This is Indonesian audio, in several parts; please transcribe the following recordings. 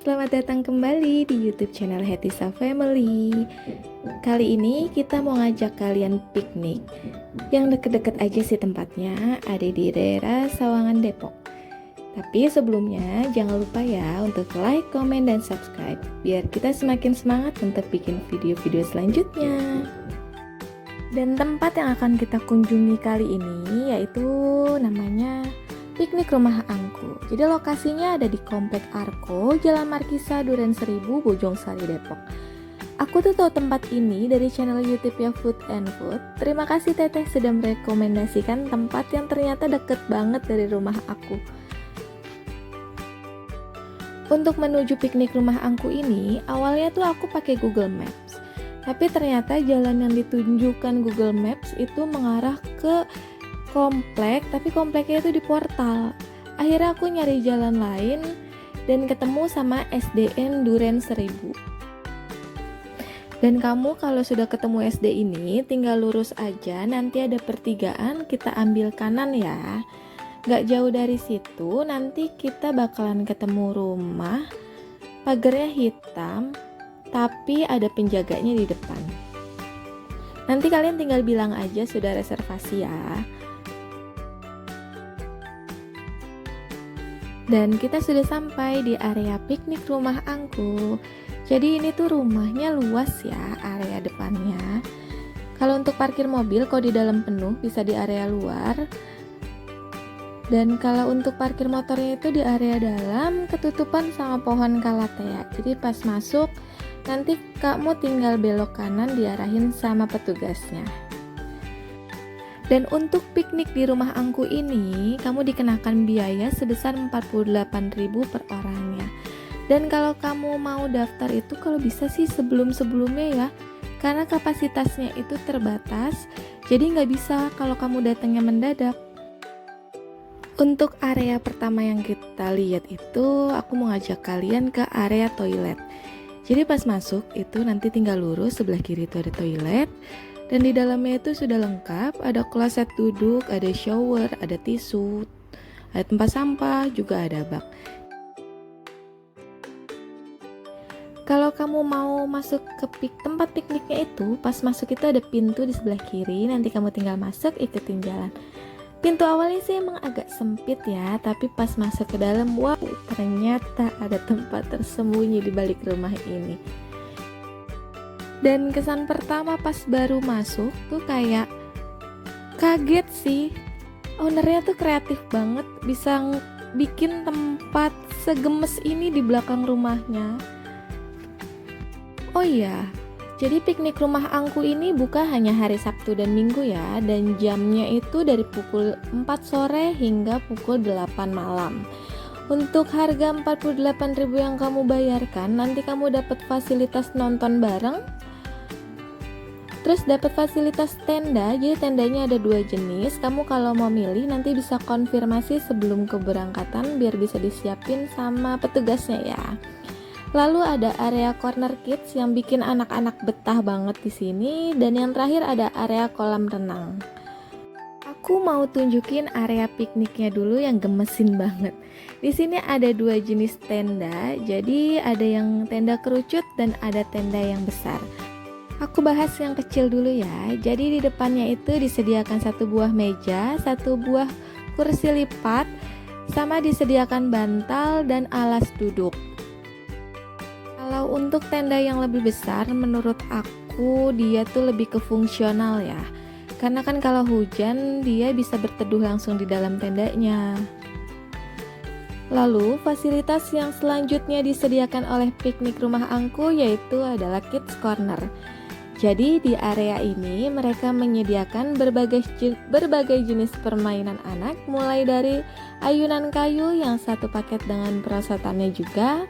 Selamat datang kembali di YouTube channel Hetisa Family. Kali ini kita mau ngajak kalian piknik. Yang deket-deket aja sih tempatnya, ada di daerah Sawangan, Depok. Tapi sebelumnya jangan lupa ya untuk like, komen, dan subscribe biar kita semakin semangat untuk bikin video-video selanjutnya. Dan tempat yang akan kita kunjungi kali ini yaitu namanya Piknik Rumah Angku. Jadi lokasinya ada di Komplek Arko, Jalan Markisa, Duren Seribu, Bojongsari, Depok. Aku tuh tahu tempat ini dari channel YouTube ya Food and Food. Terima kasih Teteh sudah merekomendasikan tempat yang ternyata deket banget dari rumah aku. Untuk menuju piknik rumah angku ini, awalnya tuh aku pakai Google Maps. Tapi ternyata jalan yang ditunjukkan Google Maps itu mengarah ke komplek, tapi kompleknya itu di portal. Akhirnya aku nyari jalan lain dan ketemu sama SDN Duren Seribu. Dan kamu kalau sudah ketemu SD ini tinggal lurus aja, nanti ada pertigaan, kita ambil kanan ya. Gak jauh dari situ nanti kita bakalan ketemu rumah, pagarnya hitam tapi ada penjaganya di depan. Nanti kalian tinggal bilang aja sudah reservasi ya. Dan kita sudah sampai di area piknik rumah angku. Jadi ini tuh rumahnya luas ya, area depannya. Kalau untuk parkir mobil, kalau di dalam penuh bisa di area luar. Dan kalau untuk parkir motornya itu di area dalam, ketutupan sama pohon kalatea. Jadi pas masuk, nanti kamu tinggal belok kanan diarahin sama petugasnya. Dan untuk piknik di rumah angku ini, kamu dikenakan biaya sebesar 48.000 per orangnya. Dan kalau kamu mau daftar itu kalau bisa sih sebelum-sebelumnya ya, karena kapasitasnya itu terbatas, jadi nggak bisa kalau kamu datangnya mendadak. Untuk area pertama yang kita lihat itu, aku mau ngajak kalian ke area toilet. Jadi pas masuk itu nanti tinggal lurus, sebelah kiri itu ada toilet. Dan di dalamnya itu sudah lengkap, ada kloset duduk, ada shower, ada tisu, ada tempat sampah, juga ada bak. Kalau kamu mau masuk ke tempat pikniknya itu, pas masuk itu ada pintu di sebelah kiri, nanti kamu tinggal masuk, ikutin jalan. Pintu awalnya sih emang agak sempit ya, tapi pas masuk ke dalam, wow, ternyata ada tempat tersembunyi di balik rumah ini. Dan kesan pertama pas baru masuk tuh kayak kaget sih. Ownernya tuh kreatif banget, bisa bikin tempat segemes ini di belakang rumahnya. Oh iya, jadi piknik rumah angku ini buka hanya hari Sabtu dan Minggu ya. Dan jamnya itu dari pukul 4 sore hingga pukul 8 malam. Untuk harga 48.000 yang kamu bayarkan, nanti kamu dapat fasilitas nonton bareng. Terus dapat fasilitas tenda, jadi tendanya ada 2 jenis. Kamu kalau mau milih nanti bisa konfirmasi sebelum keberangkatan biar bisa disiapin sama petugasnya ya. Lalu ada area corner kids yang bikin anak-anak betah banget di sini, dan yang terakhir ada area kolam renang. Aku mau tunjukin area pikniknya dulu yang gemesin banget. Di sini ada 2 jenis tenda, jadi ada yang tenda kerucut dan ada tenda yang besar. Aku bahas yang kecil dulu ya. Jadi di depannya itu disediakan 1 buah meja, 1 buah kursi lipat, sama disediakan bantal dan alas duduk. Kalau untuk tenda yang lebih besar, menurut aku dia tuh lebih ke fungsional ya. Karena kan kalau hujan dia bisa berteduh langsung di dalam tendanya. Lalu fasilitas yang selanjutnya disediakan oleh piknik rumah angku yaitu adalah Kids Corner. Jadi di area ini mereka menyediakan berbagai jenis permainan anak, mulai dari ayunan kayu yang satu paket dengan perosotannya juga.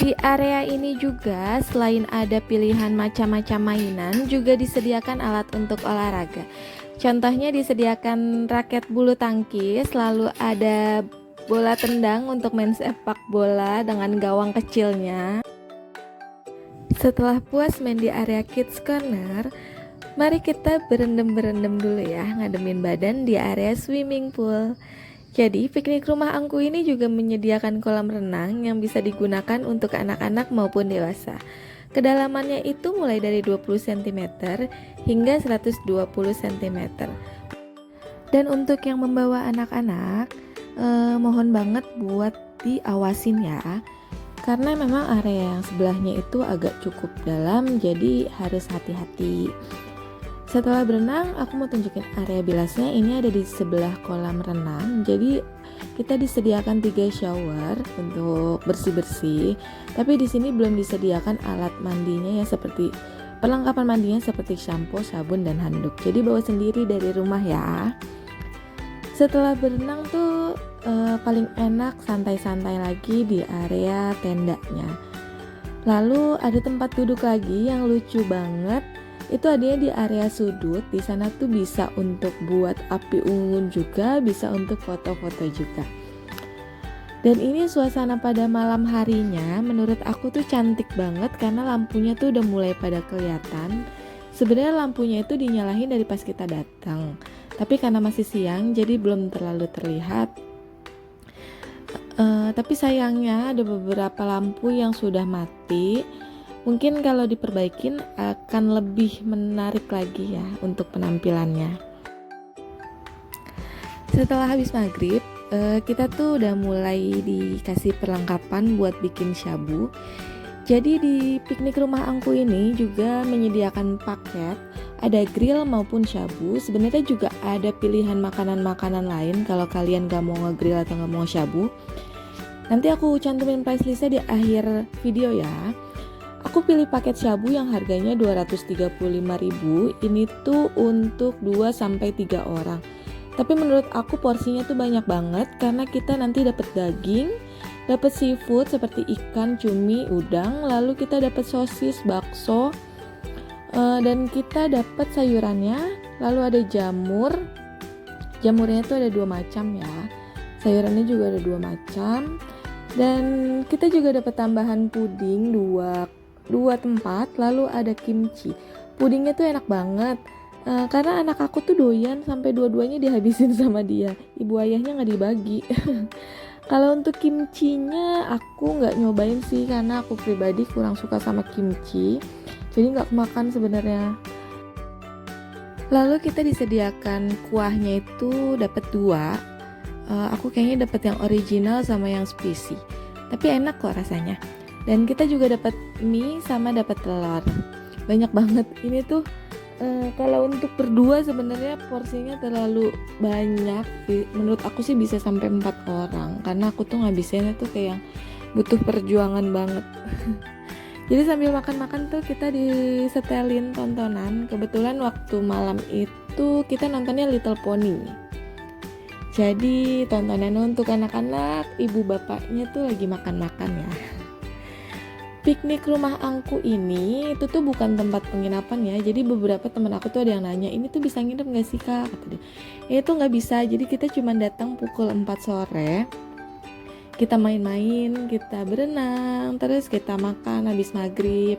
Di area ini juga selain ada pilihan macam-macam mainan, juga disediakan alat untuk olahraga. Contohnya disediakan raket bulu tangkis, lalu ada bola tendang untuk main sepak bola dengan gawang kecilnya. Setelah puas main di area Kids Corner, mari kita berendam dulu ya, ngademin badan di area swimming pool. Jadi piknik rumah angku ini juga menyediakan kolam renang yang bisa digunakan untuk anak-anak maupun dewasa. Kedalamannya itu mulai dari 20 cm hingga 120 cm. Dan untuk yang membawa anak-anak, mohon banget buat diawasin ya. Karena memang area yang sebelahnya itu agak cukup dalam, jadi harus hati-hati. Setelah berenang, aku mau tunjukin area bilasnya. Ini ada di sebelah kolam renang. Jadi kita disediakan 3 shower untuk bersih-bersih. Tapi di sini belum disediakan alat mandinya ya, seperti perlengkapan mandinya seperti shampoo, sabun, dan handuk. Jadi bawa sendiri dari rumah ya. Setelah berenang tuh paling enak santai-santai lagi di area tendanya. Lalu ada tempat duduk lagi yang lucu banget. Itu adanya di area sudut. Di sana tuh bisa untuk buat api unggun juga, bisa untuk foto-foto juga. Dan ini suasana pada malam harinya menurut aku tuh cantik banget karena lampunya tuh udah mulai pada kelihatan. Sebenarnya lampunya itu dinyalahin dari pas kita datang. Tapi karena masih siang jadi belum terlalu terlihat. Tapi sayangnya ada beberapa lampu yang sudah mati. Mungkin kalau diperbaikin akan lebih menarik lagi ya untuk penampilannya. Setelah habis maghrib, kita tuh udah mulai dikasih perlengkapan buat bikin shabu. Jadi di piknik rumah angku ini juga menyediakan paket, ada grill maupun shabu. Sebenarnya juga ada pilihan makanan-makanan lain kalau kalian gak mau nge-grill atau gak mau shabu. Nanti aku cantumin price listnya di akhir video ya. Aku pilih paket shabu yang harganya 235.000. Ini tuh untuk 2-3 orang. Tapi menurut aku porsinya tuh banyak banget karena kita nanti dapat daging, dapat seafood seperti ikan, cumi, udang, lalu kita dapat sosis, bakso, dan kita dapat sayurannya, lalu ada jamur. Jamurnya tuh ada 2 macam ya. Sayurannya juga ada 2 macam. Dan kita juga dapat tambahan puding 2 tempat, lalu ada kimchi. Pudingnya tuh enak banget. Karena anak aku tuh doyan sampai dua-duanya dihabisin sama dia. Ibu ayahnya nggak dibagi. Kalau untuk kimchinya aku nggak nyobain sih karena aku pribadi kurang suka sama kimchi, jadi nggak kemakan sebenarnya. Lalu kita disediakan kuahnya itu dapat 2. Aku kayaknya dapat yang original sama yang spicy, tapi enak kok rasanya. Dan kita juga dapat mie sama dapat telur. Banyak banget. Ini tuh kalau untuk berdua sebenarnya porsinya terlalu banyak. Menurut aku sih bisa sampai 4 orang karena aku tuh ngabisinnya tuh kayak butuh perjuangan banget. Jadi sambil makan-makan tuh kita disetelin tontonan. Kebetulan waktu malam itu kita nontonnya Little Pony. Jadi tontonan untuk anak-anak, ibu bapaknya tuh lagi makan-makan ya. Piknik rumah angku ini itu tuh bukan tempat penginapan ya. Jadi beberapa teman aku tuh ada yang nanya, ini tuh bisa nginep gak sih kak? Kata dia, itu gak bisa. Jadi kita cuma datang pukul 4 sore. Kita main-main, kita berenang, terus kita makan habis maghrib.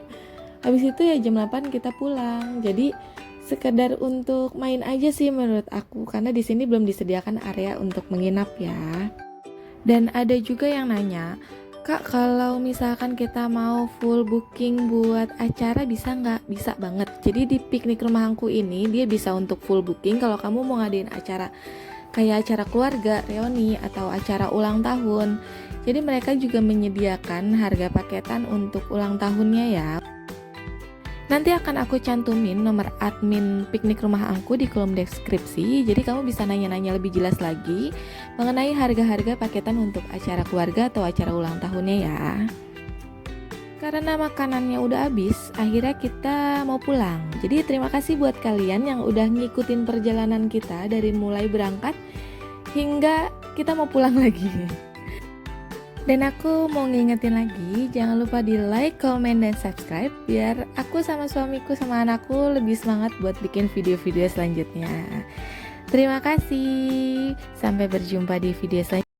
Habis itu ya jam 8 kita pulang. Jadi sekedar untuk main aja sih menurut aku, karena di sini belum disediakan area untuk menginap ya. Dan ada juga yang nanya, kak kalau misalkan kita mau full booking buat acara bisa nggak? Bisa banget. Jadi di piknik rumah angku ini dia bisa untuk full booking kalau kamu mau ngadain acara kayak acara keluarga, reuni, atau acara ulang tahun. Jadi mereka juga menyediakan harga paketan untuk ulang tahunnya ya. Nanti akan aku cantumin nomor admin piknik rumah angku di kolom deskripsi. Jadi kamu bisa nanya-nanya lebih jelas lagi mengenai harga-harga paketan untuk acara keluarga atau acara ulang tahunnya ya. Karena makanannya udah habis, akhirnya kita mau pulang. Jadi terima kasih buat kalian yang udah ngikutin perjalanan kita dari mulai berangkat hingga kita mau pulang lagi. Dan aku mau ngingetin lagi, jangan lupa di like, comment, dan subscribe biar aku sama suamiku sama anakku lebih semangat buat bikin video-video selanjutnya. Terima kasih, sampai berjumpa di video selanjutnya.